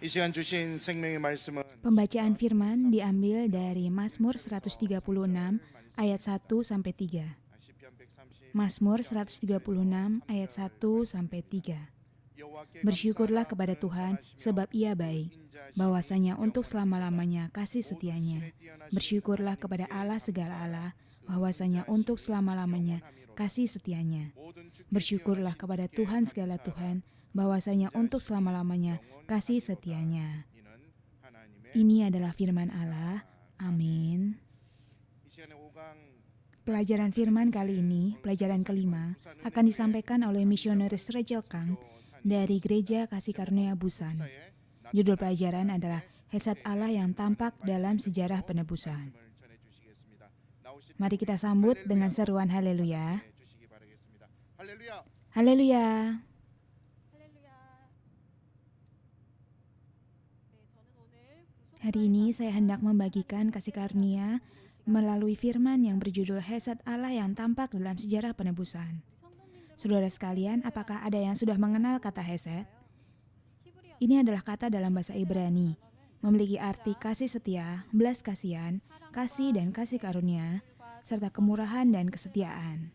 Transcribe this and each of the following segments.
이 시간 주신 생명의 말씀은 Pembacaan firman diambil dari Mazmur 136 ayat 1 sampai 3. 시편 130 Mazmur 136 ayat 1 sampai 3. Bersyukurlah kepada Tuhan sebab Ia baik, bahwasanya untuk selama-lamanya kasih setianya. Bersyukurlah kepada Allah segala Allah, bahwasanya untuk selama-lamanya kasih setianya. Bersyukurlah kepada Tuhan segala Tuhan, bahwasanya untuk selama-lamanya kasih setianya. Ini adalah firman Allah. Amin. Pelajaran firman kali ini, pelajaran kelima, akan disampaikan oleh misionaris Rachel Kang dari Gereja Kasih Karunia Busan. Judul pelajaran adalah Hesed Allah yang tampak dalam sejarah penebusan. Mari kita sambut dengan seruan haleluya. Haleluya. Hari ini saya hendak membagikan kasih karunia melalui firman yang berjudul Hesed Allah yang tampak dalam sejarah penebusan. Saudara sekalian, apakah ada yang sudah mengenal kata hesed? Ini adalah kata dalam bahasa Ibrani, memiliki arti kasih setia, belas kasihan, kasih dan kasih karunia, serta kemurahan dan kesetiaan.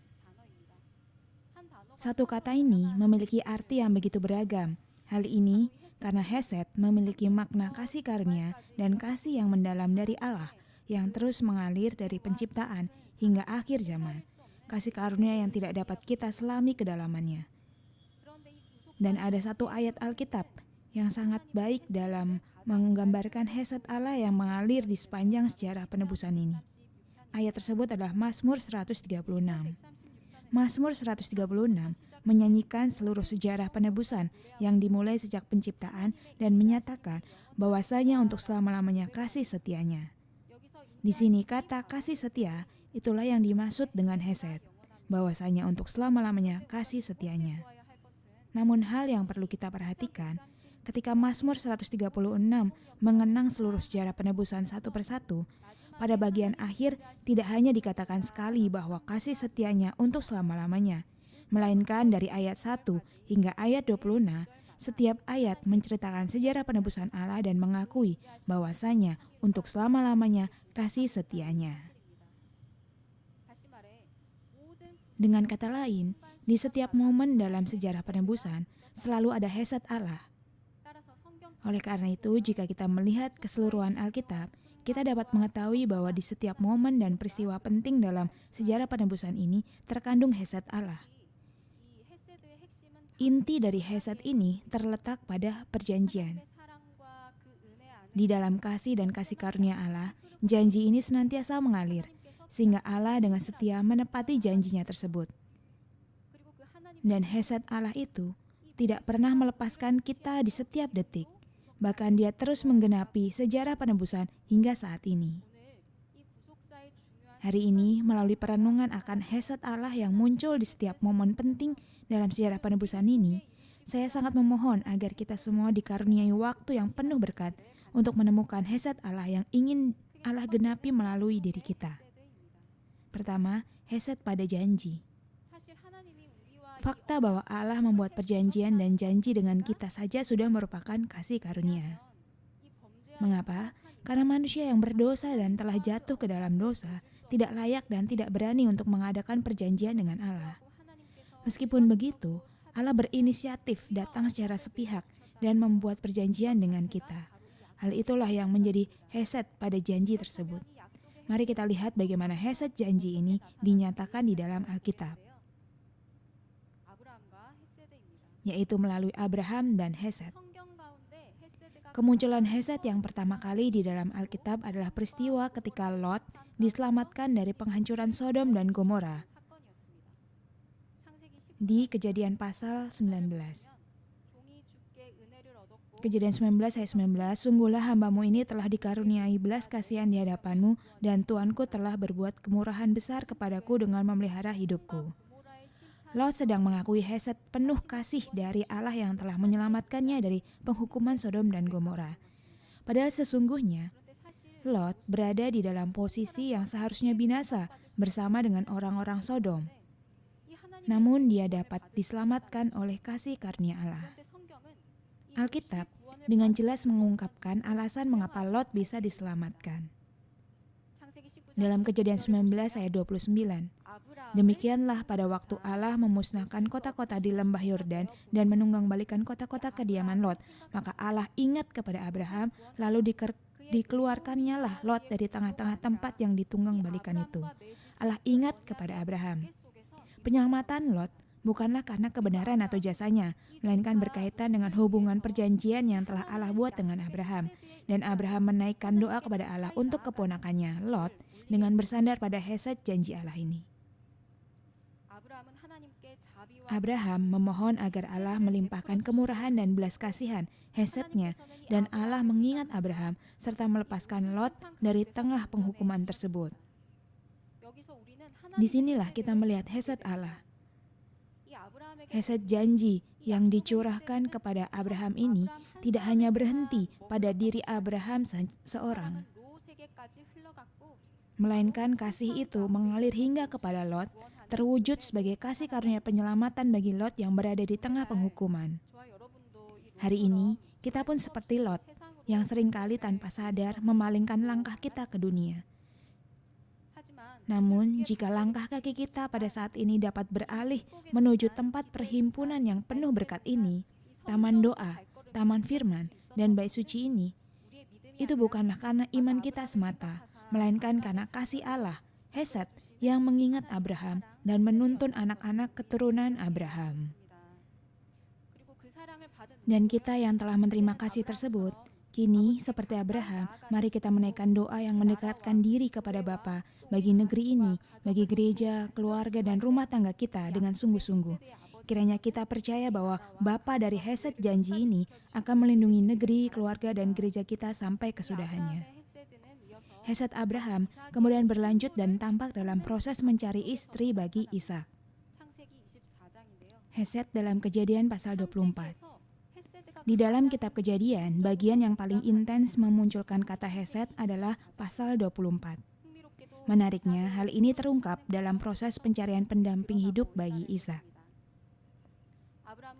Satu kata ini memiliki arti yang begitu beragam. Hal ini karena hesed memiliki makna kasih karunia dan kasih yang mendalam dari Allah yang terus mengalir dari penciptaan hingga akhir zaman. Kasih karunia yang tidak dapat kita selami kedalamannya. Dan ada satu ayat Alkitab yang sangat baik dalam menggambarkan hesed Allah yang mengalir di sepanjang sejarah penebusan ini. Ayat tersebut adalah Mazmur 136. Mazmur 136 menyanyikan seluruh sejarah penebusan yang dimulai sejak penciptaan dan menyatakan bahwasanya untuk selama-lamanya kasih setianya. Di sini kata kasih setia itulah yang dimaksud dengan hesed, bahwasanya untuk selama-lamanya kasih setianya. Namun hal yang perlu kita perhatikan, ketika Mazmur 136 mengenang seluruh sejarah penebusan satu persatu, pada bagian akhir tidak hanya dikatakan sekali bahwa kasih setianya untuk selama-lamanya, melainkan dari ayat 1 hingga ayat 26, setiap ayat menceritakan sejarah penebusan Allah dan mengakui bahwasanya untuk selama-lamanya kasih setianya. Dengan kata lain, di setiap momen dalam sejarah penebusan, selalu ada hesed Allah. Oleh karena itu, jika kita melihat keseluruhan Alkitab, kita dapat mengetahui bahwa di setiap momen dan peristiwa penting dalam sejarah penebusan ini terkandung hesed Allah. Inti dari hesed ini terletak pada perjanjian. Di dalam kasih dan kasih karunia Allah, janji ini senantiasa mengalir, sehingga Allah dengan setia menepati janjinya tersebut. Dan hesed Allah itu tidak pernah melepaskan kita di setiap detik. Bahkan dia terus menggenapi sejarah penebusan hingga saat ini. Hari ini, melalui perenungan akan hesed Allah yang muncul di setiap momen penting dalam sejarah penebusan ini, saya sangat memohon agar kita semua dikaruniai waktu yang penuh berkat untuk menemukan hesed Allah yang ingin Allah genapi melalui diri kita. Pertama, hesed pada janji. Fakta bahwa Allah membuat perjanjian dan janji dengan kita saja sudah merupakan kasih karunia. Mengapa? Karena manusia yang berdosa dan telah jatuh ke dalam dosa tidak layak dan tidak berani untuk mengadakan perjanjian dengan Allah. Meskipun begitu, Allah berinisiatif datang secara sepihak dan membuat perjanjian dengan kita. Hal itulah yang menjadi hesed pada janji tersebut. Mari kita lihat bagaimana hesed janji ini dinyatakan di dalam Alkitab, yaitu melalui Abraham dan hesed. Kemunculan hesed yang pertama kali di dalam Alkitab adalah peristiwa ketika Lot diselamatkan dari penghancuran Sodom dan Gomora di Kejadian pasal 19. Kejadian 19 ayat 19, sungguhlah hambamu ini telah dikaruniai belas kasihan di hadapanmu, dan Tuanku telah berbuat kemurahan besar kepadaku dengan memelihara hidupku. Lot sedang mengakui hesed penuh kasih dari Allah yang telah menyelamatkannya dari penghukuman Sodom dan Gomora. Padahal sesungguhnya, Lot berada di dalam posisi yang seharusnya binasa bersama dengan orang-orang Sodom. Namun dia dapat diselamatkan oleh kasih karunia Allah. Alkitab dengan jelas mengungkapkan alasan mengapa Lot bisa diselamatkan. Dalam Kejadian 19 ayat 29, demikianlah pada waktu Allah memusnahkan kota-kota di lembah Yordan dan menunggang-balikan kota-kota kediaman Lot, maka Allah ingat kepada Abraham, lalu dikeluarkannya lah Lot dari tengah-tengah tempat yang ditunggang-balikan itu. Allah ingat kepada Abraham. Penyelamatan Lot bukanlah karena kebenaran atau jasanya, melainkan berkaitan dengan hubungan perjanjian yang telah Allah buat dengan Abraham. Dan Abraham menaikkan doa kepada Allah untuk keponakannya, Lot, dengan bersandar pada hesed janji Allah ini. Abraham memohon agar Allah melimpahkan kemurahan dan belas kasihan hesednya, dan Allah mengingat Abraham serta melepaskan Lot dari tengah penghukuman tersebut. Disinilah kita melihat hesed Allah. Hesed janji yang dicurahkan kepada Abraham ini tidak hanya berhenti pada diri Abraham seorang, melainkan kasih itu mengalir hingga kepada Lot, terwujud sebagai kasih karunia penyelamatan bagi Lot yang berada di tengah penghukuman. Hari ini, kita pun seperti Lot, yang seringkali tanpa sadar memalingkan langkah kita ke dunia. Namun, jika langkah kaki kita pada saat ini dapat beralih menuju tempat perhimpunan yang penuh berkat ini, taman doa, taman firman, dan bait suci ini, itu bukanlah karena iman kita semata, melainkan karena kasih Allah, hesed, yang mengingat Abraham dan menuntun anak-anak keturunan Abraham. Dan kita yang telah menerima kasih tersebut, kini, seperti Abraham, mari kita menaikkan doa yang mendekatkan diri kepada Bapa bagi negeri ini, bagi gereja, keluarga, dan rumah tangga kita dengan sungguh-sungguh. Kiranya kita percaya bahwa Bapa dari hesed janji ini akan melindungi negeri, keluarga, dan gereja kita sampai kesudahannya. Hesed Abraham kemudian berlanjut dan tampak dalam proses mencari istri bagi Ishak. Hesed dalam Kejadian pasal 24. Di dalam kitab Kejadian, bagian yang paling intens memunculkan kata hesed adalah pasal 24. Menariknya, hal ini terungkap dalam proses pencarian pendamping hidup bagi Ishak.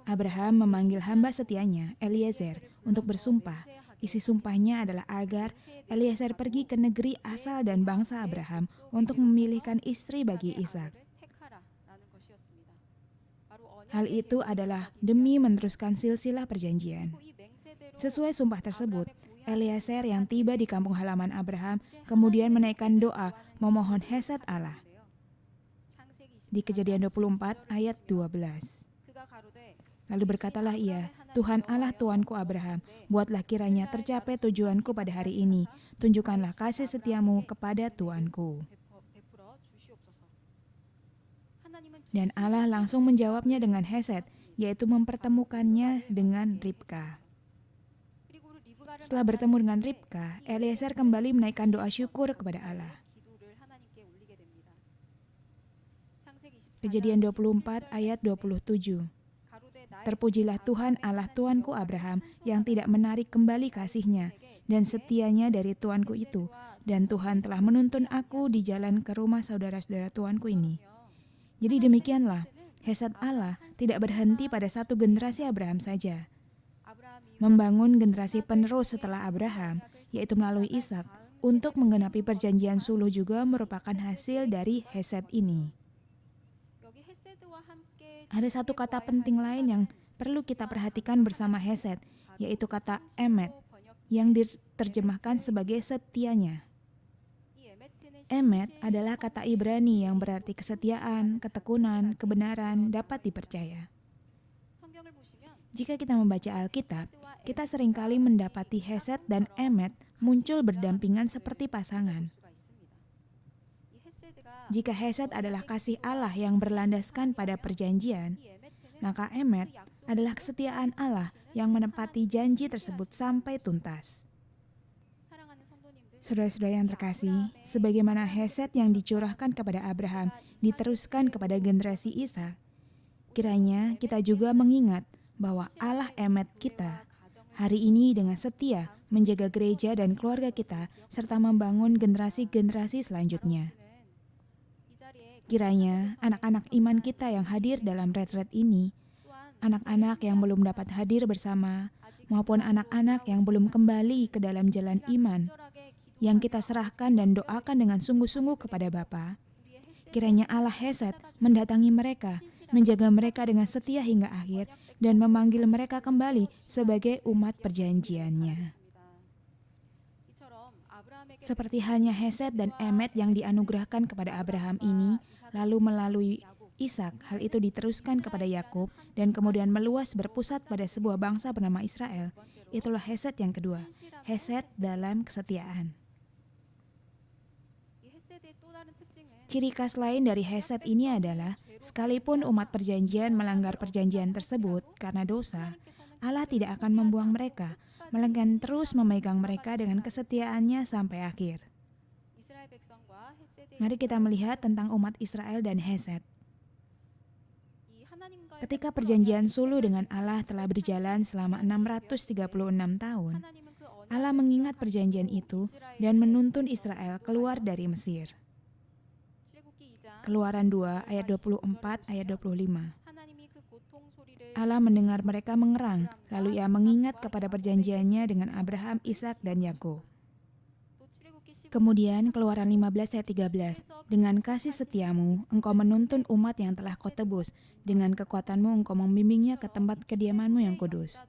Abraham memanggil hamba setianya, Eliezer, untuk bersumpah. Isi sumpahnya adalah agar Eliezer pergi ke negeri asal dan bangsa Abraham untuk memilihkan istri bagi Ishak. Hal itu adalah demi meneruskan silsilah perjanjian. Sesuai sumpah tersebut, Eliezer yang tiba di kampung halaman Abraham kemudian menaikkan doa memohon hesed Allah. Di Kejadian 24 ayat 12. Lalu berkatalah ia, Tuhan Allah Tuanku Abraham, buatlah kiranya tercapai tujuanku pada hari ini. Tunjukkanlah kasih setiamu kepada Tuanku. Dan Allah langsung menjawabnya dengan hesed, yaitu mempertemukannya dengan Ribka. Setelah bertemu dengan Ribka, Eliezer kembali menaikkan doa syukur kepada Allah. Kejadian 24 ayat 27. Terpujilah Tuhan Allah Tuanku Abraham yang tidak menarik kembali kasih-Nya dan setianya dari Tuanku itu, dan Tuhan telah menuntun aku di jalan ke rumah saudara-saudara Tuanku ini. Jadi demikianlah, hesed Allah tidak berhenti pada satu generasi Abraham saja. Membangun generasi penerus setelah Abraham, yaitu melalui Ishak, untuk menggenapi perjanjian suluh juga merupakan hasil dari hesed ini. Ada satu kata penting lain yang perlu kita perhatikan bersama hesed, yaitu kata emet, yang diterjemahkan sebagai setianya. Emet adalah kata Ibrani yang berarti kesetiaan, ketekunan, kebenaran, dapat dipercaya. Jika kita membaca Alkitab, kita seringkali mendapati hesed dan emet muncul berdampingan seperti pasangan. Jika hesed adalah kasih Allah yang berlandaskan pada perjanjian, maka emet adalah kesetiaan Allah yang menepati janji tersebut sampai tuntas. Saudara-saudara yang terkasih, sebagaimana hesed yang dicurahkan kepada Abraham diteruskan kepada generasi Ishak, kiranya kita juga mengingat bahwa Allah emet kita hari ini dengan setia menjaga gereja dan keluarga kita serta membangun generasi-generasi selanjutnya. Kiranya anak-anak iman kita yang hadir dalam retret ini, anak-anak yang belum dapat hadir bersama, maupun anak-anak yang belum kembali ke dalam jalan iman, yang kita serahkan dan doakan dengan sungguh-sungguh kepada Bapa. Kiranya Allah Hesed mendatangi mereka, menjaga mereka dengan setia hingga akhir, dan memanggil mereka kembali sebagai umat perjanjiannya. Seperti halnya Hesed dan Emet yang dianugerahkan kepada Abraham ini, lalu melalui Ishak, hal itu diteruskan kepada Yakub dan kemudian meluas berpusat pada sebuah bangsa bernama Israel. Itulah Hesed yang kedua, Hesed dalam kesetiaan. Ciri khas lain dari Hesed ini adalah, sekalipun umat perjanjian melanggar perjanjian tersebut karena dosa, Allah tidak akan membuang mereka, melainkan terus memegang mereka dengan kesetiaannya sampai akhir. Mari kita melihat tentang umat Israel dan Hesed. Ketika perjanjian sulu dengan Allah telah berjalan selama 636 tahun, Allah mengingat perjanjian itu dan menuntun Israel keluar dari Mesir. Keluaran 2 ayat 24 ayat 25. Allah mendengar mereka mengerang, lalu Ia mengingat kepada perjanjiannya dengan Abraham, Ishak, dan Yakub. Kemudian Keluaran 15 ayat 13, dengan kasih setiamu, engkau menuntun umat yang telah kau tebus, dengan kekuatanmu engkau membimbingnya ke tempat kediamanmu yang kudus.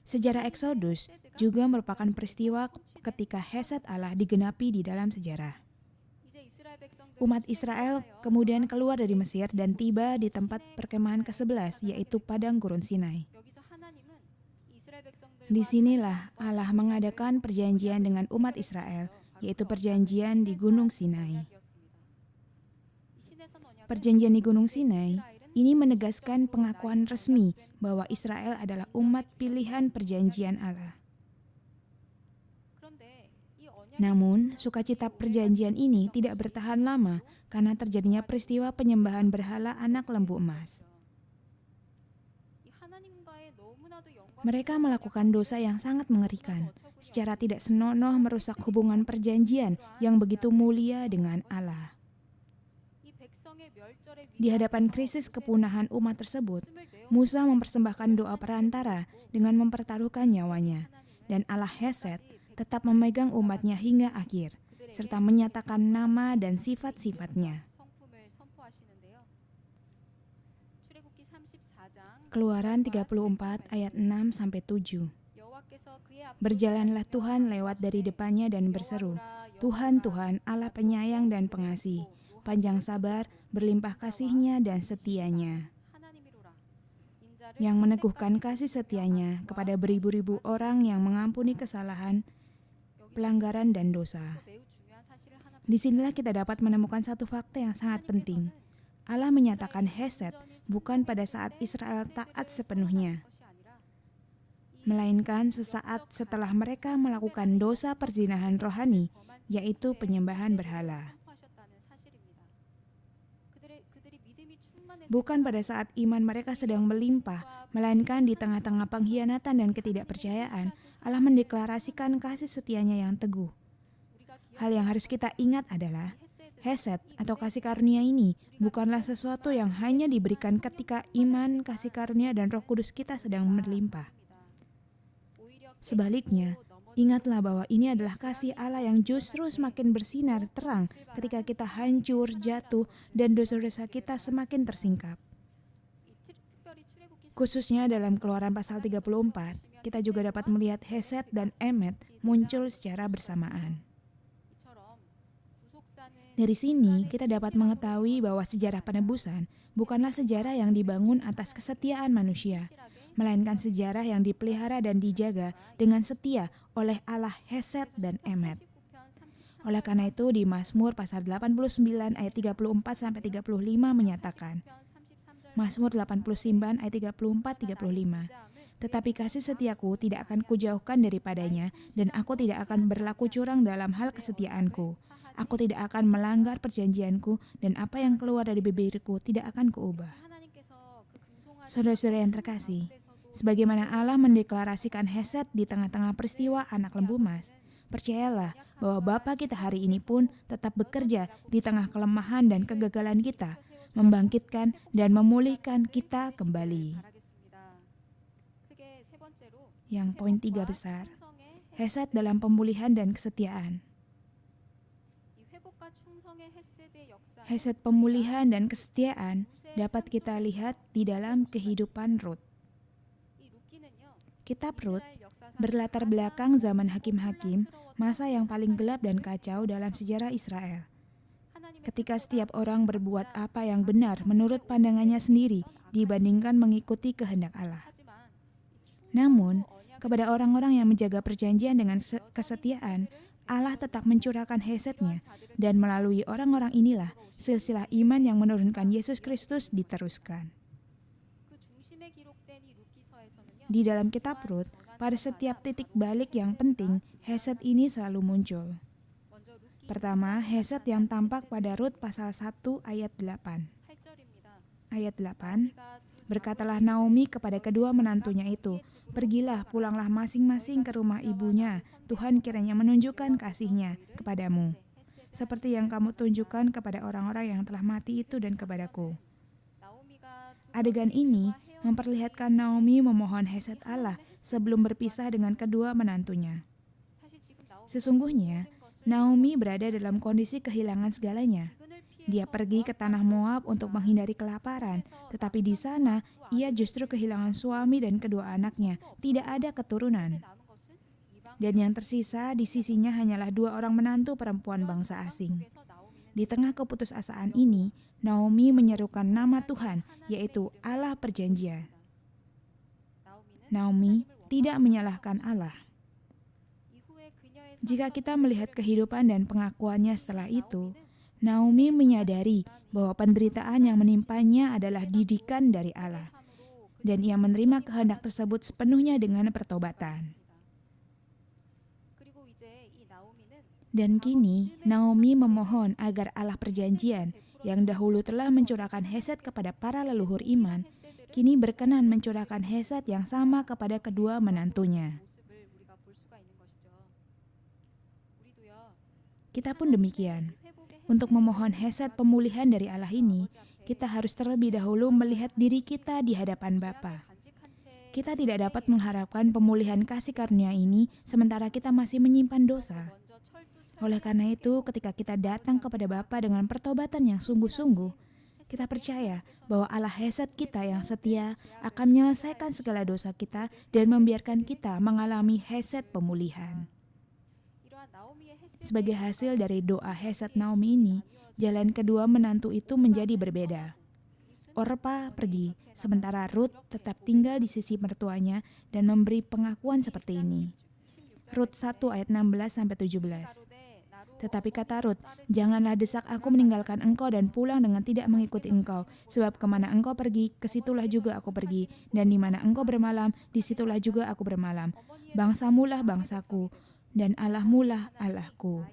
Sejarah Eksodus juga merupakan peristiwa ketika Hesed Allah digenapi di dalam sejarah. Umat Israel kemudian keluar dari Mesir dan tiba di tempat perkemahan ke-11, yaitu Padang Gurun Sinai. Disinilah Allah mengadakan perjanjian dengan umat Israel, yaitu perjanjian di Gunung Sinai. Perjanjian di Gunung Sinai ini menegaskan pengakuan resmi bahwa Israel adalah umat pilihan perjanjian Allah. Namun, sukacita perjanjian ini tidak bertahan lama karena terjadinya peristiwa penyembahan berhala anak lembu emas. Mereka melakukan dosa yang sangat mengerikan, secara tidak senonoh merusak hubungan perjanjian yang begitu mulia dengan Allah. Di hadapan krisis kepunahan umat tersebut, Musa mempersembahkan doa perantara dengan mempertaruhkan nyawanya, dan Allah Hesed tetap memegang umatnya hingga akhir, serta menyatakan nama dan sifat-sifatnya. Keluaran 34 ayat 6-7. Berjalanlah Tuhan lewat dari depannya dan berseru, Tuhan, Tuhan, Allah penyayang dan pengasih, panjang sabar, berlimpah kasihnya dan setianya, yang meneguhkan kasih setianya kepada beribu-ribu orang yang mengampuni kesalahan, pelanggaran, dan dosa. Disinilah kita dapat menemukan satu fakta yang sangat penting. Allah menyatakan Hesed bukan pada saat Israel taat sepenuhnya, melainkan sesaat setelah mereka melakukan dosa perzinahan rohani, yaitu penyembahan berhala. Bukan pada saat iman mereka sedang melimpah, melainkan di tengah-tengah pengkhianatan dan ketidakpercayaan, Allah mendeklarasikan kasih setianya yang teguh. Hal yang harus kita ingat adalah, Hesed atau kasih karunia ini bukanlah sesuatu yang hanya diberikan ketika iman, kasih karunia, dan Roh Kudus kita sedang berlimpah. Sebaliknya, ingatlah bahwa ini adalah kasih Allah yang justru semakin bersinar terang ketika kita hancur, jatuh, dan dosa-dosa kita semakin tersingkap. Khususnya dalam Keluaran pasal 34, kita juga dapat melihat Hesed dan Emet muncul secara bersamaan. Dari sini, kita dapat mengetahui bahwa sejarah penebusan bukanlah sejarah yang dibangun atas kesetiaan manusia, melainkan sejarah yang dipelihara dan dijaga dengan setia oleh Allah Hesed dan Emet. Oleh karena itu, di Mazmur pasal 89 ayat 34-35 menyatakan, Mazmur 89 ayat 34-35, tetapi kasih setiaku tidak akan kujauhkan daripadanya, dan aku tidak akan berlaku curang dalam hal kesetiaanku. Aku tidak akan melanggar perjanjianku, dan apa yang keluar dari bibirku tidak akan kuubah. Saudara-saudara yang terkasih, sebagaimana Allah mendeklarasikan Hesed di tengah-tengah peristiwa anak lembu emas, percayalah bahwa Bapa kita hari ini pun tetap bekerja di tengah kelemahan dan kegagalan kita, membangkitkan dan memulihkan kita kembali. yang poin 3 besar. Hesed dalam pemulihan dan kesetiaan. Hesed pemulihan dan kesetiaan dapat kita lihat di dalam kehidupan Rut. Kitab Rut berlatar belakang zaman hakim-hakim, masa yang paling gelap dan kacau dalam sejarah Israel. Ketika setiap orang berbuat apa yang benar menurut pandangannya sendiri dibandingkan mengikuti kehendak Allah. Namun, kepada orang-orang yang menjaga perjanjian dengan kesetiaan, Allah tetap mencurahkan Hesed-Nya, dan melalui orang-orang inilah silsilah iman yang menurunkan Yesus Kristus diteruskan. Di dalam kitab Rut, pada setiap titik balik yang penting, Hesed ini selalu muncul. Pertama, Hesed yang tampak pada Rut pasal 1 ayat 8. Ayat 8, berkatalah Naomi kepada kedua menantunya itu, pergilah, pulanglah masing-masing ke rumah ibunya. Tuhan kiranya menunjukkan kasih-Nya kepadamu, seperti yang kamu tunjukkan kepada orang-orang yang telah mati itu dan kepadaku. Adegan ini memperlihatkan Naomi memohon Hesed Allah sebelum berpisah dengan kedua menantunya. Sesungguhnya, Naomi berada dalam kondisi kehilangan segalanya. Dia pergi ke tanah Moab untuk menghindari kelaparan, tetapi di sana ia justru kehilangan suami dan kedua anaknya, tidak ada keturunan. Dan yang tersisa di sisinya hanyalah 2 orang menantu perempuan bangsa asing. Di tengah keputusasaan ini, Naomi menyerukan nama Tuhan, yaitu Allah Perjanjian. Naomi tidak menyalahkan Allah. Jika kita melihat kehidupan dan pengakuannya setelah itu, Naomi menyadari bahwa penderitaan yang menimpanya adalah didikan dari Allah, dan ia menerima kehendak tersebut sepenuhnya dengan pertobatan. Dan kini, Naomi memohon agar Allah Perjanjian, yang dahulu telah mencurahkan Hesed kepada para leluhur iman, kini berkenan mencurahkan Hesed yang sama kepada kedua menantunya. Kita pun demikian. Untuk memohon Hesed pemulihan dari Allah ini, kita harus terlebih dahulu melihat diri kita di hadapan Bapa. Kita tidak dapat mengharapkan pemulihan kasih karunia ini sementara kita masih menyimpan dosa. Oleh karena itu, ketika kita datang kepada Bapa dengan pertobatan yang sungguh-sungguh, kita percaya bahwa Allah Hesed kita yang setia akan menyelesaikan segala dosa kita dan membiarkan kita mengalami Hesed pemulihan. Sebagai hasil dari doa Hesed Naomi ini, jalan kedua menantu itu menjadi berbeda. Orpa pergi, sementara Rut tetap tinggal di sisi mertuanya dan memberi pengakuan seperti ini. Rut 1 ayat 16-17. Tetapi kata Rut, janganlah desak aku meninggalkan engkau dan pulang dengan tidak mengikuti engkau, sebab kemana engkau pergi, kesitulah juga aku pergi, dan di mana engkau bermalam, disitulah juga aku bermalam. Bangsamulah bangsaku, dan Allahmulah Allahku.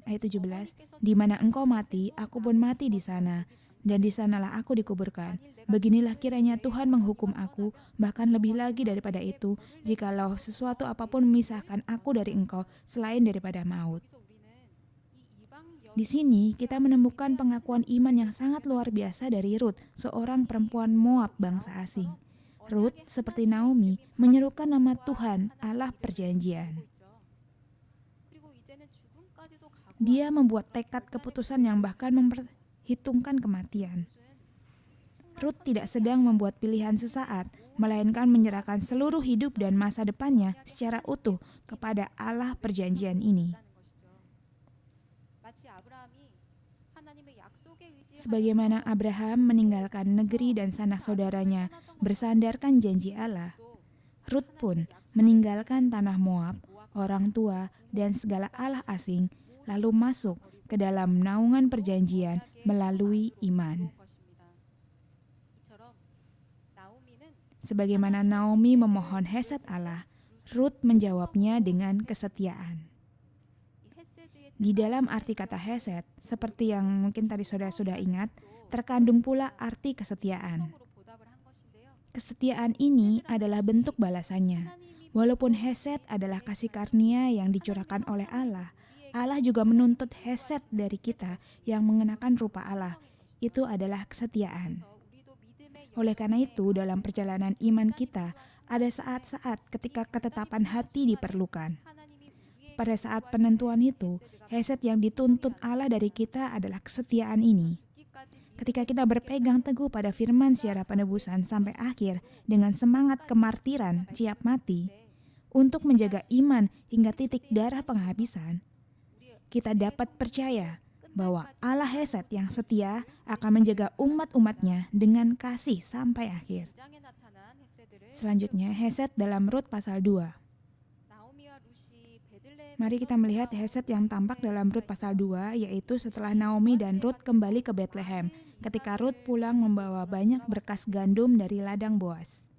Ayat 17, di mana engkau mati, aku pun mati di sana, dan di sanalah aku dikuburkan. Beginilah kiranya Tuhan menghukum aku, bahkan lebih lagi daripada itu, jikalau sesuatu apapun memisahkan aku dari engkau, selain daripada maut. Di sini kita menemukan pengakuan iman yang sangat luar biasa dari Rut, seorang perempuan Moab bangsa asing. Rut, seperti Naomi, menyerukan nama Tuhan, Allah Perjanjian. Dia membuat tekad keputusan yang bahkan memperhitungkan kematian. Rut tidak sedang membuat pilihan sesaat, melainkan menyerahkan seluruh hidup dan masa depannya secara utuh kepada Allah Perjanjian ini. Sebagaimana Abraham meninggalkan negeri dan sanak saudaranya bersandarkan janji Allah, Rut pun meninggalkan tanah Moab, orang tua, dan segala allah asing, lalu masuk ke dalam naungan perjanjian melalui iman. Sebagaimana Naomi memohon Hesed Allah, Rut menjawabnya dengan kesetiaan. Di dalam arti kata Hesed, seperti yang mungkin tadi saudara sudah ingat, terkandung pula arti kesetiaan. Kesetiaan ini adalah bentuk balasannya. Walaupun Hesed adalah kasih karunia yang dicurahkan oleh Allah, Allah juga menuntut Hesed dari kita yang mengenakan rupa Allah. Itu adalah kesetiaan. Oleh karena itu, dalam perjalanan iman kita, ada saat-saat ketika ketetapan hati diperlukan. Pada saat penentuan itu, Hesed yang dituntut Allah dari kita adalah kesetiaan ini. Ketika kita berpegang teguh pada firman secara penebusan sampai akhir dengan semangat kemartiran siap mati untuk menjaga iman hingga titik darah penghabisan, kita dapat percaya bahwa Allah Hesed yang setia akan menjaga umat-umatnya dengan kasih sampai akhir. Selanjutnya, Hesed dalam Rut pasal 2. Mari kita melihat Hesed yang tampak dalam Rut pasal 2, yaitu setelah Naomi dan Rut kembali ke Bethlehem, ketika Rut pulang membawa banyak berkas gandum dari ladang Boas.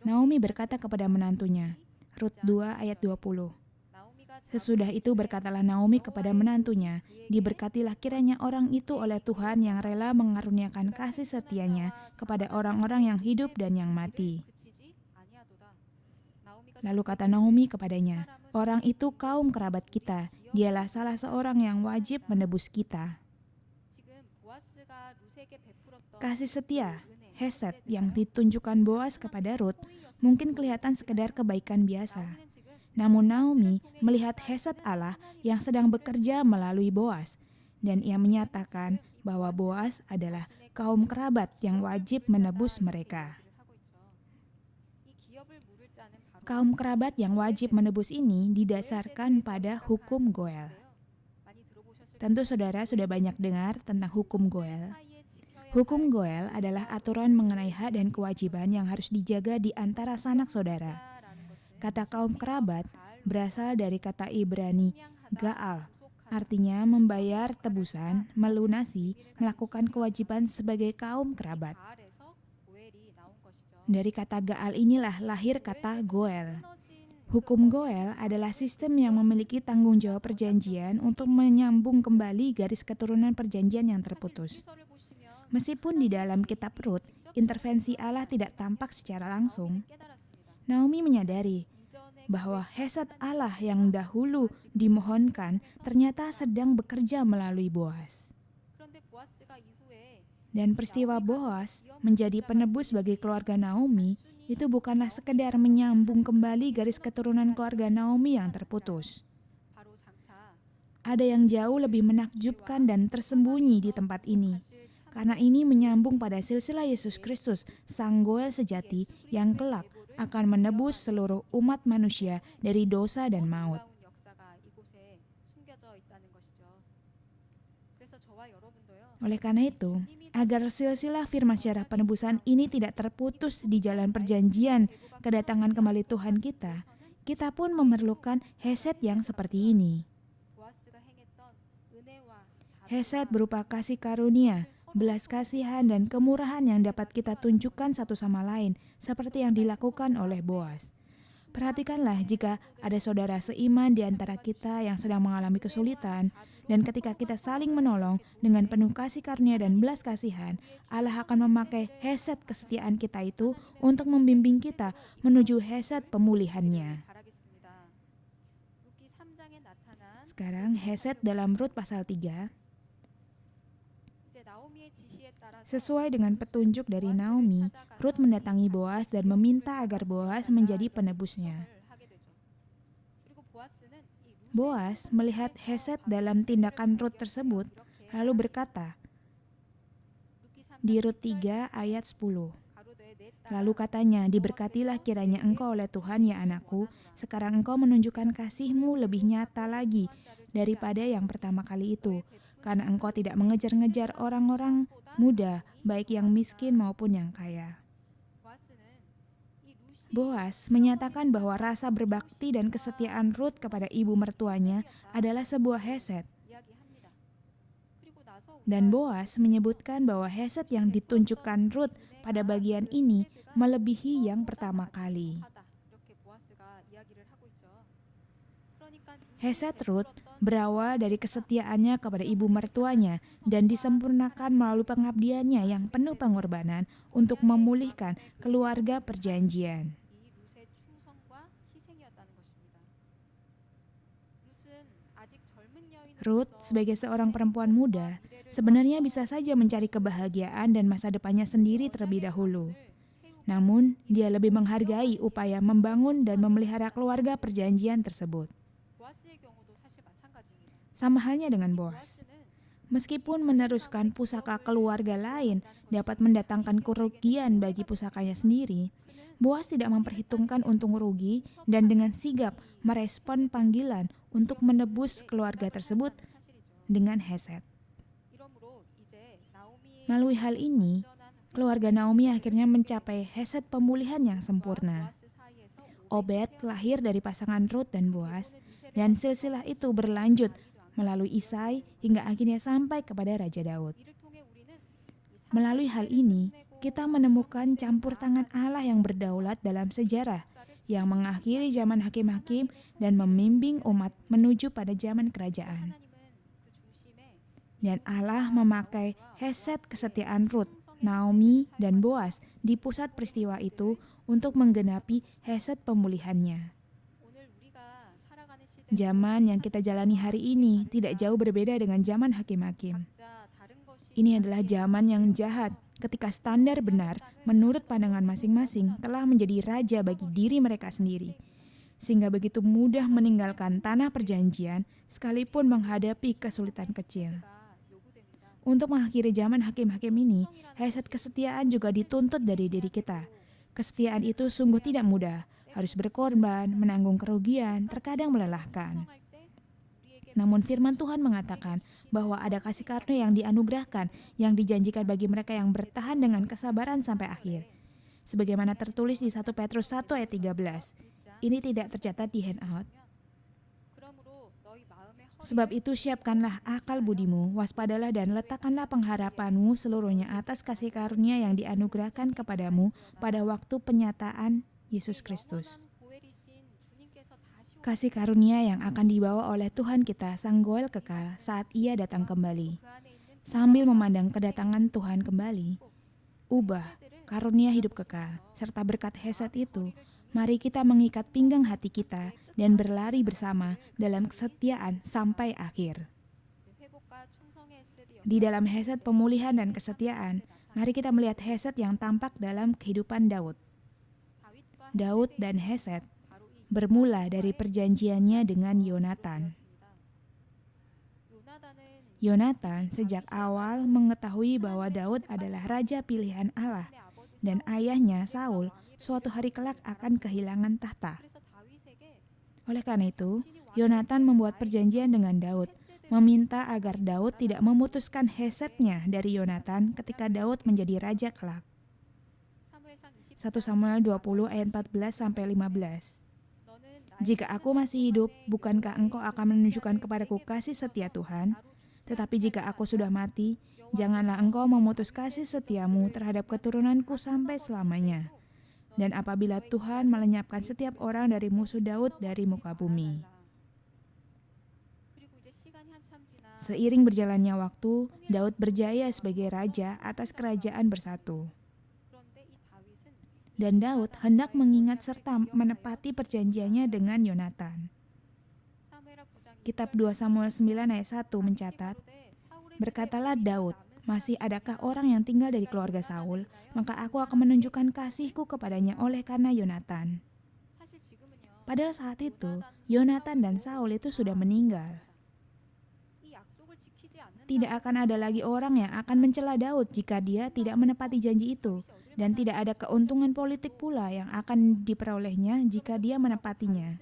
Naomi berkata kepada menantunya, Rut 2 ayat 20. Sesudah itu berkatalah Naomi kepada menantunya, diberkatilah kiranya orang itu oleh Tuhan yang rela mengaruniakan kasih setianya kepada orang-orang yang hidup dan yang mati. Lalu kata Naomi kepadanya, orang itu kaum kerabat kita, dialah salah seorang yang wajib menebus kita. Kasih setia, Hesed yang ditunjukkan Boas kepada Rut, mungkin kelihatan sekedar kebaikan biasa. Namun Naomi melihat Hesed Allah yang sedang bekerja melalui Boas, dan ia menyatakan bahwa Boas adalah kaum kerabat yang wajib menebus mereka. Kaum kerabat yang wajib menebus ini didasarkan pada hukum Goel. Tentu saudara sudah banyak dengar tentang hukum Goel. Hukum Goel adalah aturan mengenai hak dan kewajiban yang harus dijaga di antara sanak saudara. Kata kaum kerabat berasal dari kata Ibrani Gaal, artinya membayar tebusan, melunasi, melakukan kewajiban sebagai kaum kerabat. Dari kata Gaal inilah lahir kata Goel. Hukum Goel adalah sistem yang memiliki tanggung jawab perjanjian untuk menyambung kembali garis keturunan perjanjian yang terputus. Meskipun di dalam kitab Rut, intervensi Allah tidak tampak secara langsung, Naomi menyadari bahwa Hesed Allah yang dahulu dimohonkan ternyata sedang bekerja melalui Boas. Dan peristiwa Boas menjadi penebus bagi keluarga Naomi itu bukanlah sekedar menyambung kembali garis keturunan keluarga Naomi yang terputus. Ada yang jauh lebih menakjubkan dan tersembunyi di tempat ini, karena ini menyambung pada silsilah Yesus Kristus, Sang Goel sejati yang kelak akan menebus seluruh umat manusia dari dosa dan maut. Oleh karena itu, agar silsilah firman sejarah penebusan ini tidak terputus di jalan perjanjian kedatangan kembali Tuhan kita pun memerlukan Hesed yang seperti ini. Hesed berupa kasih karunia, belas kasihan dan kemurahan yang dapat kita tunjukkan satu sama lain, seperti yang dilakukan oleh Boas. Perhatikanlah jika ada saudara seiman di antara kita yang sedang mengalami kesulitan, dan ketika kita saling menolong dengan penuh kasih karunia dan belas kasihan, Allah akan memakai Hesed kesetiaan kita itu untuk membimbing kita menuju Hesed pemulihannya. Sekarang Hesed dalam Rut pasal 3. Sesuai dengan petunjuk dari Naomi, Rut mendatangi Boas dan meminta agar Boas menjadi penebusnya. Boas melihat Hesed dalam tindakan Rut tersebut, lalu berkata, di Rut 3 ayat 10. Lalu katanya, diberkatilah kiranya engkau oleh Tuhan ya anakku, sekarang engkau menunjukkan kasih-Mu lebih nyata lagi daripada yang pertama kali itu, karena engkau tidak mengejar-ngejar orang-orang muda, baik yang miskin maupun yang kaya. Boas menyatakan bahwa rasa berbakti dan kesetiaan Rut kepada ibu mertuanya adalah sebuah Hesed. Dan Boas menyebutkan bahwa Hesed yang ditunjukkan Rut pada bagian ini melebihi yang pertama kali. Hesed Rut berawal dari kesetiaannya kepada ibu mertuanya dan disempurnakan melalui pengabdiannya yang penuh pengorbanan untuk memulihkan keluarga perjanjian. Ruth, sebagai seorang perempuan muda, sebenarnya bisa saja mencari kebahagiaan dan masa depannya sendiri terlebih dahulu. Namun, dia lebih menghargai upaya membangun dan memelihara keluarga perjanjian tersebut. Sama halnya dengan Boas. Meskipun meneruskan pusaka keluarga lain dapat mendatangkan kerugian bagi pusakanya sendiri, Boas tidak memperhitungkan untung rugi dan dengan sigap merespon panggilan untuk menebus keluarga tersebut dengan Hesed. Melalui hal ini, keluarga Naomi akhirnya mencapai Hesed pemulihan yang sempurna. Obed lahir dari pasangan Ruth dan Boas, dan silsilah itu berlanjut melalui Isai hingga akhirnya sampai kepada Raja Daud. Melalui hal ini, kita menemukan campur tangan Allah yang berdaulat dalam sejarah, yang mengakhiri zaman hakim-hakim dan membimbing umat menuju pada zaman kerajaan. Dan Allah memakai Hesed kesetiaan Ruth, Naomi, dan Boas di pusat peristiwa itu untuk menggenapi Hesed pemulihannya. Zaman yang kita jalani hari ini tidak jauh berbeda dengan zaman hakim-hakim. Ini adalah zaman yang jahat ketika standar benar menurut pandangan masing-masing telah menjadi raja bagi diri mereka sendiri, sehingga begitu mudah meninggalkan tanah perjanjian sekalipun menghadapi kesulitan kecil. Untuk mengakhiri zaman hakim-hakim ini, Hesed kesetiaan juga dituntut dari diri kita. Kesetiaan itu sungguh tidak mudah, harus berkorban, menanggung kerugian, terkadang melelahkan. Namun firman Tuhan mengatakan bahwa ada kasih karunia yang dianugerahkan, yang dijanjikan bagi mereka yang bertahan dengan kesabaran sampai akhir. Sebagaimana tertulis di 1 Petrus 1 ayat 13. Ini tidak tercatat di handout. Sebab itu siapkanlah akal budimu, waspadalah dan letakkanlah pengharapanmu seluruhnya atas kasih karunia yang dianugerahkan kepadamu pada waktu penyataan Yesus Kristus. Kasih karunia yang akan dibawa oleh Tuhan kita Sang Goel kekal saat Ia datang kembali. Sambil memandang kedatangan Tuhan kembali, ubah, karunia hidup kekal, serta berkat Hesed itu, mari kita mengikat pinggang hati kita dan berlari bersama dalam kesetiaan sampai akhir. Di dalam Hesed pemulihan dan kesetiaan, mari kita melihat Hesed yang tampak dalam kehidupan Daud. Daud dan Hesed bermula dari perjanjiannya dengan Yonatan. Yonatan sejak awal mengetahui bahwa Daud adalah raja pilihan Allah dan ayahnya Saul suatu hari kelak akan kehilangan tahta. Oleh karena itu, Yonatan membuat perjanjian dengan Daud, meminta agar Daud tidak memutuskan Hesednya dari Yonatan ketika Daud menjadi raja kelak. 1 Samuel 20 ayat 14-15. Jika aku masih hidup, bukankah engkau akan menunjukkan kepadaku kasih setia Tuhan? Tetapi jika aku sudah mati, janganlah engkau memutus kasih setiamu terhadap keturunanku sampai selamanya. Dan apabila Tuhan melenyapkan setiap orang dari musuh Daud dari muka bumi. Seiring berjalannya waktu, Daud berjaya sebagai raja atas kerajaan bersatu. Dan Daud hendak mengingat serta menepati perjanjiannya dengan Yonatan. Kitab 2 Samuel 9 ayat 1 mencatat, berkatalah Daud, masih adakah orang yang tinggal dari keluarga Saul, maka aku akan menunjukkan kasihku kepadanya oleh karena Yonatan. Padahal saat itu, Yonatan dan Saul itu sudah meninggal. Tidak akan ada lagi orang yang akan mencela Daud jika dia tidak menepati janji itu. Dan tidak ada keuntungan politik pula yang akan diperolehnya jika dia menepatinya.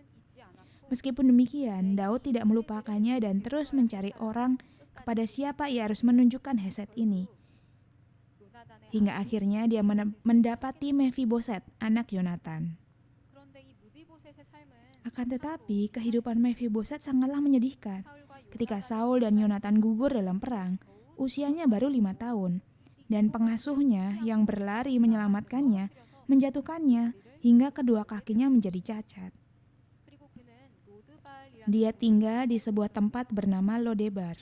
Meskipun demikian, Daud tidak melupakannya dan terus mencari orang kepada siapa ia harus menunjukkan Hesed ini. Hingga akhirnya dia mendapati Mefiboset, anak Yonatan. Akan tetapi, kehidupan Mefiboset sangatlah menyedihkan. Ketika Saul dan Yonatan gugur dalam perang, usianya baru 5 tahun. Dan pengasuhnya yang berlari menyelamatkannya, menjatuhkannya hingga kedua kakinya menjadi cacat. Dia tinggal di sebuah tempat bernama Lodebar.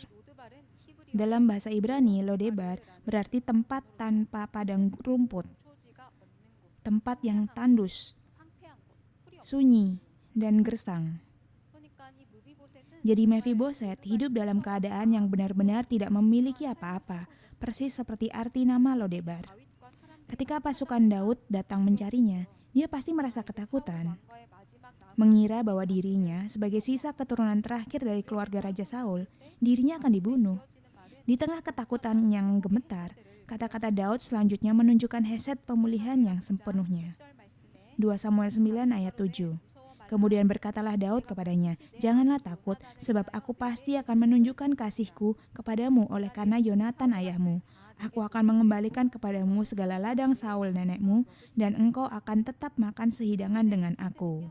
Dalam bahasa Ibrani, Lodebar berarti tempat tanpa padang rumput, tempat yang tandus, sunyi, dan gersang. Jadi Mephiboset hidup dalam keadaan yang benar-benar tidak memiliki apa-apa, persis seperti arti nama Lodebar. Ketika pasukan Daud datang mencarinya, dia pasti merasa ketakutan. Mengira bahwa dirinya sebagai sisa keturunan terakhir dari keluarga Raja Saul, dirinya akan dibunuh. Di tengah ketakutan yang gemetar, kata-kata Daud selanjutnya menunjukkan Hesed pemulihan yang sepenuhnya. 2 Samuel 9 ayat 7. Kemudian berkatalah Daud kepadanya, "Janganlah takut, sebab aku pasti akan menunjukkan kasihku kepadamu oleh karena Yonatan ayahmu. Aku akan mengembalikan kepadamu segala ladang Saul nenekmu, dan engkau akan tetap makan sehidangan dengan aku."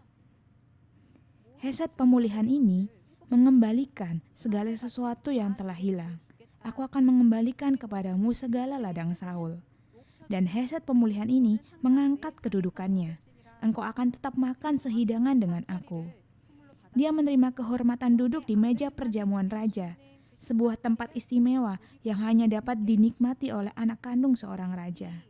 Hesed pemulihan ini mengembalikan segala sesuatu yang telah hilang. Aku akan mengembalikan kepadamu segala ladang Saul. Dan Hesed pemulihan ini mengangkat kedudukannya. Engkau akan tetap makan sehidangan dengan aku. Dia menerima kehormatan duduk di meja perjamuan raja, sebuah tempat istimewa yang hanya dapat dinikmati oleh anak kandung seorang raja.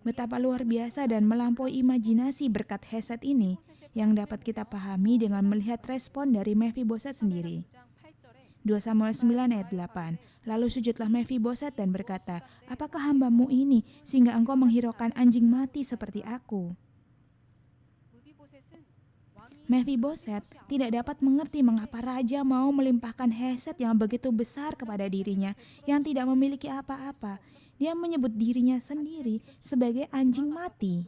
Betapa luar biasa dan melampaui imajinasi berkat Hesed ini yang dapat kita pahami dengan melihat respon dari Mephiboset sendiri. 2 Samuel 9 ayat 8. Lalu sujudlah Mephiboset dan berkata, "Apakah hambamu ini sehingga engkau menghiraukan anjing mati seperti aku?" Mephiboset tidak dapat mengerti mengapa raja mau melimpahkan Hesed yang begitu besar kepada dirinya yang tidak memiliki apa-apa. Dia menyebut dirinya sendiri sebagai anjing mati.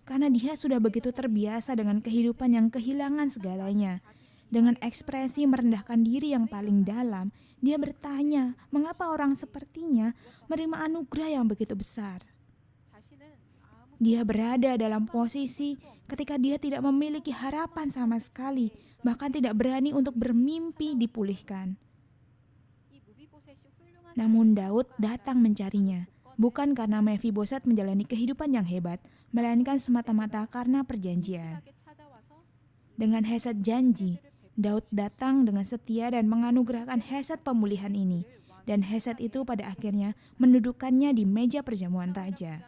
Karena dia sudah begitu terbiasa dengan kehidupan yang kehilangan segalanya. Dengan ekspresi merendahkan diri yang paling dalam, dia bertanya, mengapa orang sepertinya menerima anugerah yang begitu besar? Dia berada dalam posisi ketika dia tidak memiliki harapan sama sekali, bahkan tidak berani untuk bermimpi dipulihkan. Namun Daud datang mencarinya, bukan karena Mephiboset menjalani kehidupan yang hebat, melainkan semata-mata karena perjanjian. Dengan Hesed janji, Daud datang dengan setia dan menganugerahkan Hesed pemulihan ini, dan Hesed itu pada akhirnya mendudukkannya di meja perjamuan raja.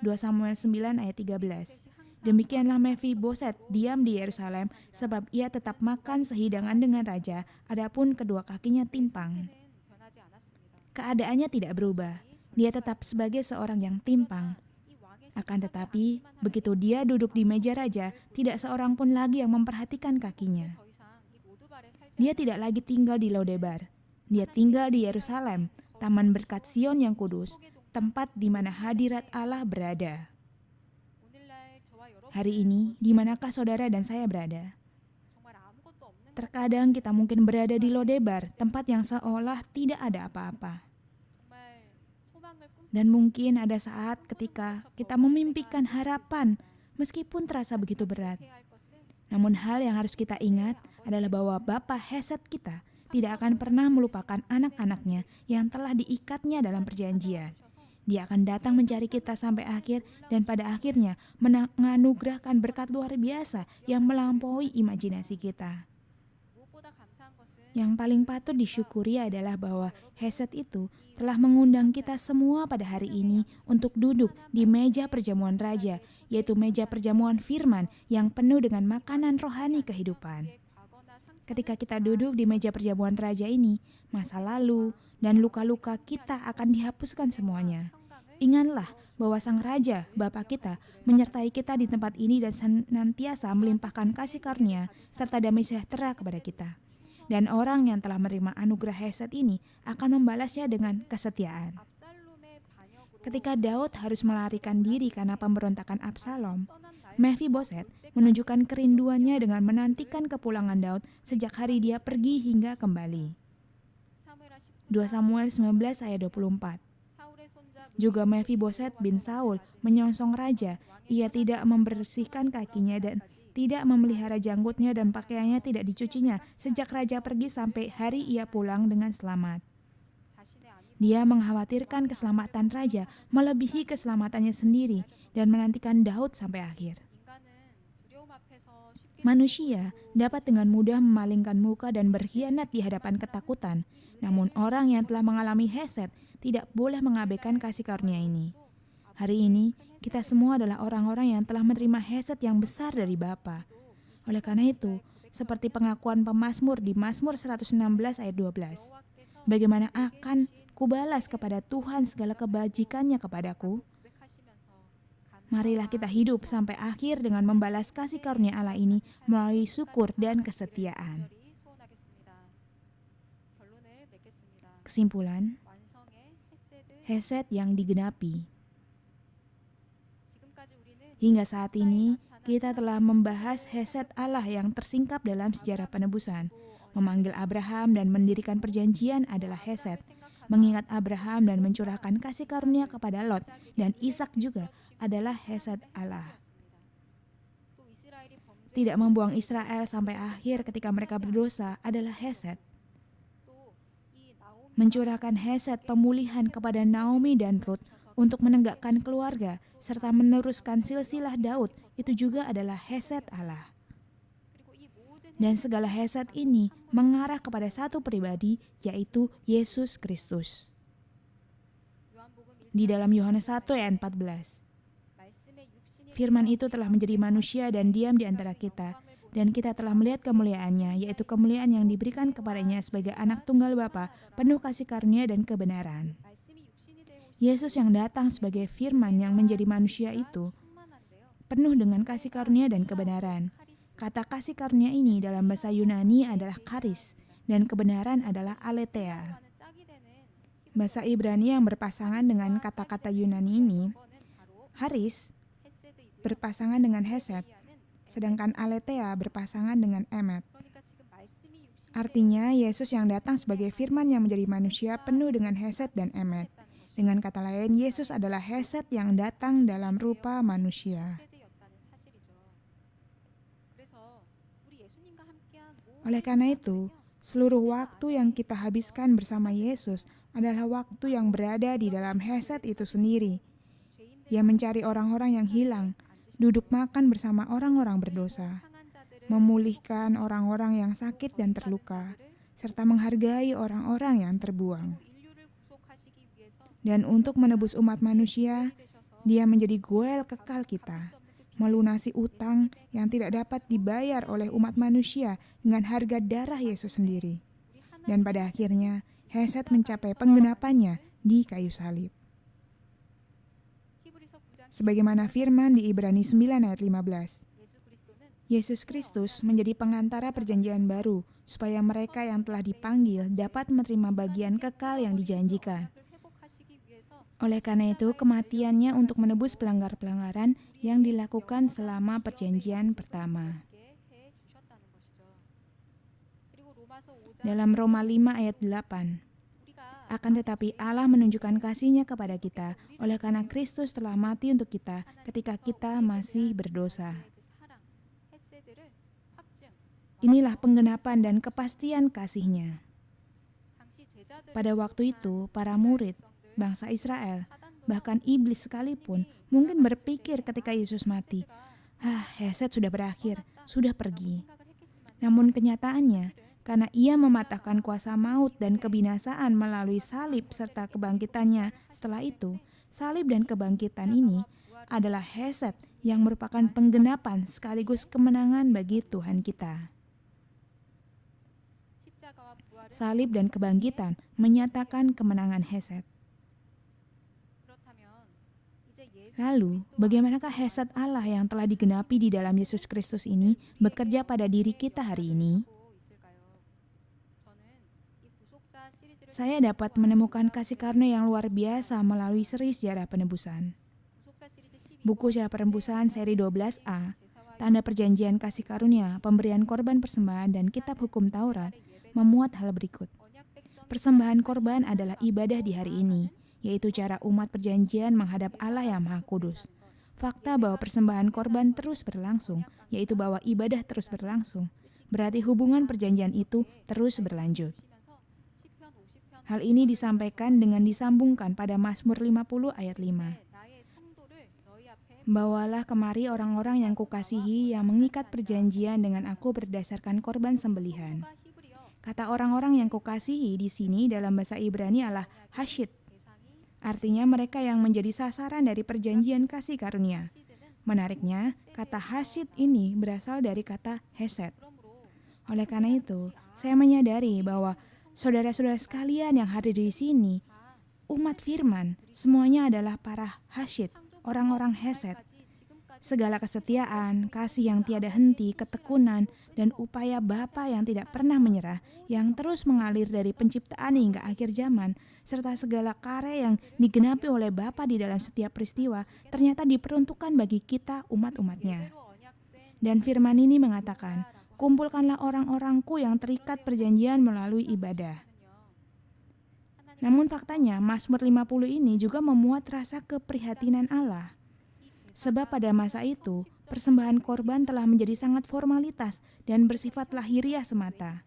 2 Samuel 9 ayat 13. Demikianlah Mephiboset diam di Yerusalem sebab ia tetap makan sehidangan dengan raja, adapun kedua kakinya timpang. Keadaannya tidak berubah, dia tetap sebagai seorang yang timpang. Akan tetapi, begitu dia duduk di meja raja, tidak seorang pun lagi yang memperhatikan kakinya. Dia tidak lagi tinggal di Lodebar. Dia tinggal di Yerusalem, taman berkat Sion yang kudus, tempat di mana hadirat Allah berada. Hari ini, di manakah saudara dan saya berada? Terkadang kita mungkin berada di Lodebar, tempat yang seolah tidak ada apa-apa. Dan mungkin ada saat ketika kita memimpikan harapan, meskipun terasa begitu berat. Namun hal yang harus kita ingat adalah bahwa Bapa Hesed kita tidak akan pernah melupakan anak-anaknya yang telah diikatnya dalam perjanjian. Dia akan datang mencari kita sampai akhir dan pada akhirnya menganugerahkan berkat luar biasa yang melampaui imajinasi kita. Yang paling patut disyukuri adalah bahwa Hesed itu telah mengundang kita semua pada hari ini untuk duduk di meja perjamuan raja, yaitu meja perjamuan firman yang penuh dengan makanan rohani kehidupan. Ketika kita duduk di meja perjamuan raja ini, masa lalu dan luka-luka kita akan dihapuskan semuanya. Ingatlah bahwa Sang Raja, Bapa kita, menyertai kita di tempat ini dan senantiasa melimpahkan kasih karunia serta damai sejahtera kepada kita. Dan orang yang telah menerima anugerah Hesed ini akan membalasnya dengan kesetiaan. Ketika Daud harus melarikan diri karena pemberontakan Absalom, Mephiboset menunjukkan kerinduannya dengan menantikan kepulangan Daud sejak hari dia pergi hingga kembali. 2 Samuel 19 ayat 24. Juga Mephiboset bin Saul menyongsong raja, ia tidak membersihkan kakinya dan tidak memelihara janggutnya dan pakaiannya tidak dicucinya sejak raja pergi sampai hari ia pulang dengan selamat. Dia mengkhawatirkan keselamatan raja melebihi keselamatannya sendiri dan menantikan Daud sampai akhir. Manusia dapat dengan mudah memalingkan muka dan berkhianat di hadapan ketakutan, namun orang yang telah mengalami Hesed tidak boleh mengabaikan kasih karunia ini. Hari ini, kita semua adalah orang-orang yang telah menerima Hesed yang besar dari Bapa. Oleh karena itu, seperti pengakuan pemazmur di Mazmur 116 ayat 12, bagaimana akan kubalas kepada Tuhan segala kebajikannya kepadaku? Marilah kita hidup sampai akhir dengan membalas kasih karunia Allah ini melalui syukur dan kesetiaan. Kesimpulan, Hesed yang digenapi. Hingga saat ini, kita telah membahas Hesed Allah yang tersingkap dalam sejarah penebusan. Memanggil Abraham dan mendirikan perjanjian adalah Hesed. Mengingat Abraham dan mencurahkan kasih karunia kepada Lot dan Ishak juga adalah Hesed Allah. Tidak membuang Israel sampai akhir ketika mereka berdosa adalah Hesed. Mencurahkan Hesed pemulihan kepada Naomi dan Ruth untuk menegakkan keluarga serta meneruskan silsilah Daud itu juga adalah Hesed Allah. Dan segala Hesed ini mengarah kepada satu pribadi, yaitu Yesus Kristus. Di dalam Yohanes 1 ayat 14, Firman itu telah menjadi manusia dan diam di antara kita, dan kita telah melihat kemuliaannya, yaitu kemuliaan yang diberikan kepadanya sebagai anak tunggal Bapa, penuh kasih karunia dan kebenaran. Yesus yang datang sebagai Firman yang menjadi manusia itu penuh dengan kasih karunia dan kebenaran. Kata kasih karunia ini dalam bahasa Yunani adalah charis, dan kebenaran adalah aletheia. Bahasa Ibrani yang berpasangan dengan kata-kata Yunani ini, charis, berpasangan dengan hesed, sedangkan aletheia berpasangan dengan emet. Artinya, Yesus yang datang sebagai Firman yang menjadi manusia penuh dengan hesed dan emet. Dengan kata lain, Yesus adalah hesed yang datang dalam rupa manusia. Oleh karena itu, seluruh waktu yang kita habiskan bersama Yesus adalah waktu yang berada di dalam hesed itu sendiri. Ia mencari orang-orang yang hilang, duduk makan bersama orang-orang berdosa, memulihkan orang-orang yang sakit dan terluka, serta menghargai orang-orang yang terbuang. Dan untuk menebus umat manusia, Dia menjadi goel kekal kita, melunasi utang yang tidak dapat dibayar oleh umat manusia dengan harga darah Yesus sendiri. Dan pada akhirnya, hesed mencapai penggenapannya di kayu salib. Sebagaimana firman di Ibrani 9 ayat 15. Yesus Kristus menjadi pengantara perjanjian baru, supaya mereka yang telah dipanggil dapat menerima bagian kekal yang dijanjikan. Oleh karena itu, kematiannya untuk menebus pelanggar-pelanggaran yang dilakukan selama perjanjian pertama. Dalam Roma 5 ayat 8, akan tetapi Allah menunjukkan kasih-Nya kepada kita, oleh karena Kristus telah mati untuk kita ketika kita masih berdosa. Inilah penggenapan dan kepastian kasih-Nya. Pada waktu itu, para murid, bangsa Israel, bahkan iblis sekalipun, mungkin berpikir ketika Yesus mati, hesed sudah berakhir, sudah pergi. Namun kenyataannya, karena Ia mematahkan kuasa maut dan kebinasaan melalui salib serta kebangkitannya setelah itu, salib dan kebangkitan ini adalah hesed yang merupakan penggenapan sekaligus kemenangan bagi Tuhan kita. Salib dan kebangkitan menyatakan kemenangan hesed. Lalu, bagaimanakah hesed Allah yang telah digenapi di dalam Yesus Kristus ini bekerja pada diri kita hari ini? Saya dapat menemukan kasih karunia yang luar biasa melalui seri sejarah penebusan. Buku sejarah penebusan seri 12A, Tanda Perjanjian Kasih Karunia, Pemberian Korban Persembahan, dan Kitab Hukum Taurat memuat hal berikut. Persembahan korban adalah ibadah di hari ini, yaitu cara umat perjanjian menghadap Allah yang Maha Kudus. Fakta bahwa persembahan korban terus berlangsung, yaitu bahwa ibadah terus berlangsung, berarti hubungan perjanjian itu terus berlanjut. Hal ini disampaikan dengan disambungkan pada Mazmur 50 ayat 5. Bawalah kemari orang-orang yang kukasihi yang mengikat perjanjian dengan aku berdasarkan korban sembelihan. Kata orang-orang yang kukasihi di sini dalam bahasa Ibrani adalah hashid. Artinya mereka yang menjadi sasaran dari perjanjian kasih karunia. Menariknya, kata hasid ini berasal dari kata hesed. Oleh karena itu, saya menyadari bahwa saudara-saudara sekalian yang hadir di sini, umat firman, semuanya adalah para hasid, orang-orang hesed. Segala kesetiaan, kasih yang tiada henti, ketekunan, dan upaya Bapa yang tidak pernah menyerah, yang terus mengalir dari penciptaan hingga akhir zaman, serta segala karya yang digenapi oleh Bapa di dalam setiap peristiwa, ternyata diperuntukkan bagi kita umat-umatnya. Dan firman ini mengatakan, kumpulkanlah orang-orangku yang terikat perjanjian melalui ibadah. Namun faktanya, Mazmur 50 ini juga memuat rasa keprihatinan Allah. Sebab pada masa itu, persembahan korban telah menjadi sangat formalitas dan bersifat lahiriah semata.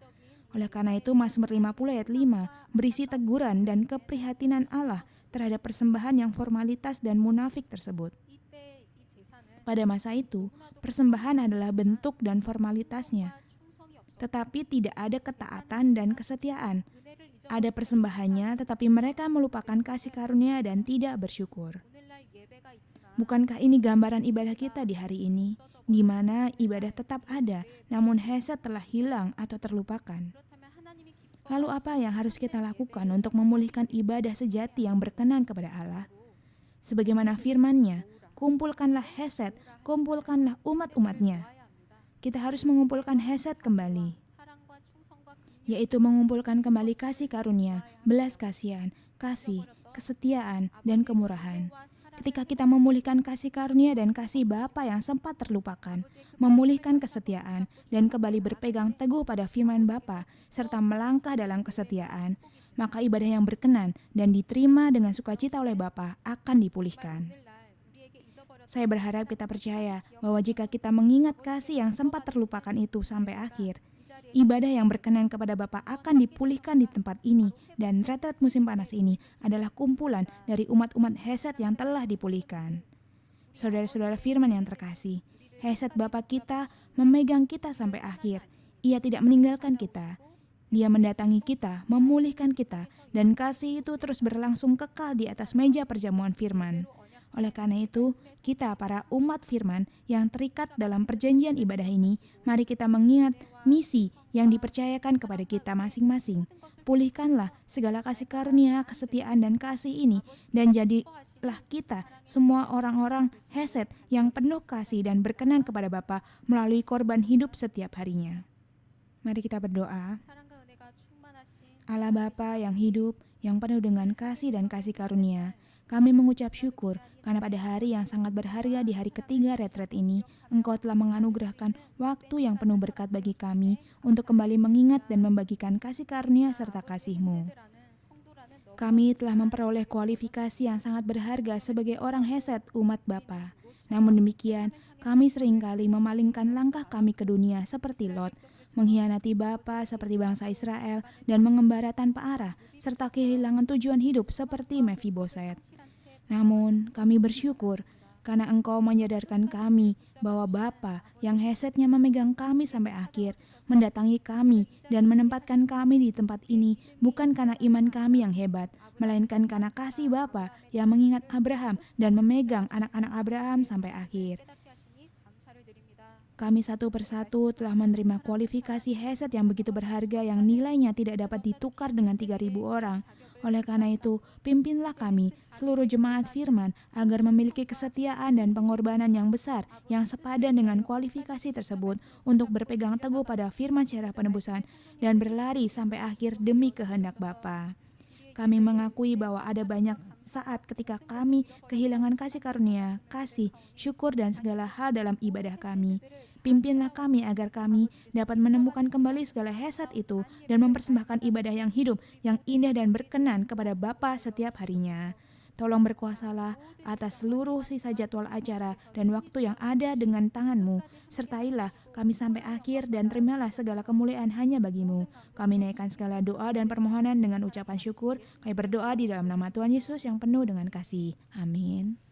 Oleh karena itu, Mazmur 50 ayat 5 berisi teguran dan keprihatinan Allah terhadap persembahan yang formalitas dan munafik tersebut. Pada masa itu, persembahan adalah bentuk dan formalitasnya, tetapi tidak ada ketaatan dan kesetiaan. Ada persembahannya, tetapi mereka melupakan kasih karunia dan tidak bersyukur. Bukankah ini gambaran ibadah kita di hari ini, di mana ibadah tetap ada, namun hesed telah hilang atau terlupakan? Lalu apa yang harus kita lakukan untuk memulihkan ibadah sejati yang berkenan kepada Allah? Sebagaimana firman-Nya, kumpulkanlah hesed, kumpulkanlah umat-umatnya. Kita harus mengumpulkan hesed kembali, yaitu mengumpulkan kembali kasih karunia, belas kasihan, kasih, kesetiaan, dan kemurahan. Ketika kita memulihkan kasih karunia dan kasih Bapa yang sempat terlupakan, memulihkan kesetiaan, dan kembali berpegang teguh pada firman Bapa, serta melangkah dalam kesetiaan, maka ibadah yang berkenan dan diterima dengan sukacita oleh Bapa akan dipulihkan. Saya berharap kita percaya bahwa jika kita mengingat kasih yang sempat terlupakan itu sampai akhir, ibadah yang berkenan kepada Bapa akan dipulihkan di tempat ini, dan retret musim panas ini adalah kumpulan dari umat-umat hesed yang telah dipulihkan. Saudara-saudara firman yang terkasih, hesed Bapa kita memegang kita sampai akhir. Ia tidak meninggalkan kita. Dia mendatangi kita, memulihkan kita, dan kasih itu terus berlangsung kekal di atas meja perjamuan firman. Oleh karena itu, kita para umat firman yang terikat dalam perjanjian ibadah ini, mari kita mengingat misi yang dipercayakan kepada kita masing-masing. Pulihkanlah segala kasih karunia, kesetiaan, dan kasih ini, dan jadilah kita semua orang-orang hesed yang penuh kasih dan berkenan kepada Bapa melalui korban hidup setiap harinya. Mari kita berdoa. Allah Bapa yang hidup, yang penuh dengan kasih dan kasih karunia, kami mengucap syukur karena pada hari yang sangat berharga di hari ketiga retret ini, Engkau telah menganugerahkan waktu yang penuh berkat bagi kami untuk kembali mengingat dan membagikan kasih karunia serta kasih-Mu. Kami telah memperoleh kualifikasi yang sangat berharga sebagai orang hesed umat Bapa. Namun demikian, kami seringkali memalingkan langkah kami ke dunia seperti Lot, mengkhianati Bapa seperti bangsa Israel, dan mengembara tanpa arah, serta kehilangan tujuan hidup seperti Mefiboset. Namun, kami bersyukur karena Engkau menyadarkan kami bahwa Bapa yang hesednya memegang kami sampai akhir, mendatangi kami dan menempatkan kami di tempat ini bukan karena iman kami yang hebat, melainkan karena kasih Bapa yang mengingat Abraham dan memegang anak-anak Abraham sampai akhir. Kami satu persatu telah menerima kualifikasi hesed yang begitu berharga yang nilainya tidak dapat ditukar dengan 3.000 orang. Oleh karena itu, pimpinlah kami, seluruh jemaat firman, agar memiliki kesetiaan dan pengorbanan yang besar yang sepadan dengan kualifikasi tersebut untuk berpegang teguh pada firman secara penebusan dan berlari sampai akhir demi kehendak Bapa. Kami mengakui bahwa ada banyak saat ketika kami kehilangan kasih karunia, kasih, syukur, dan segala hal dalam ibadah kami. Pimpinlah kami agar kami dapat menemukan kembali segala hesed itu dan mempersembahkan ibadah yang hidup, yang indah dan berkenan kepada Bapa setiap harinya. Tolong berkuasalah atas seluruh sisa jadwal acara dan waktu yang ada dengan tangan-Mu. Sertailah kami sampai akhir dan terimalah segala kemuliaan hanya bagi-Mu. Kami naikkan segala doa dan permohonan dengan ucapan syukur. Kami berdoa di dalam nama Tuhan Yesus yang penuh dengan kasih. Amin.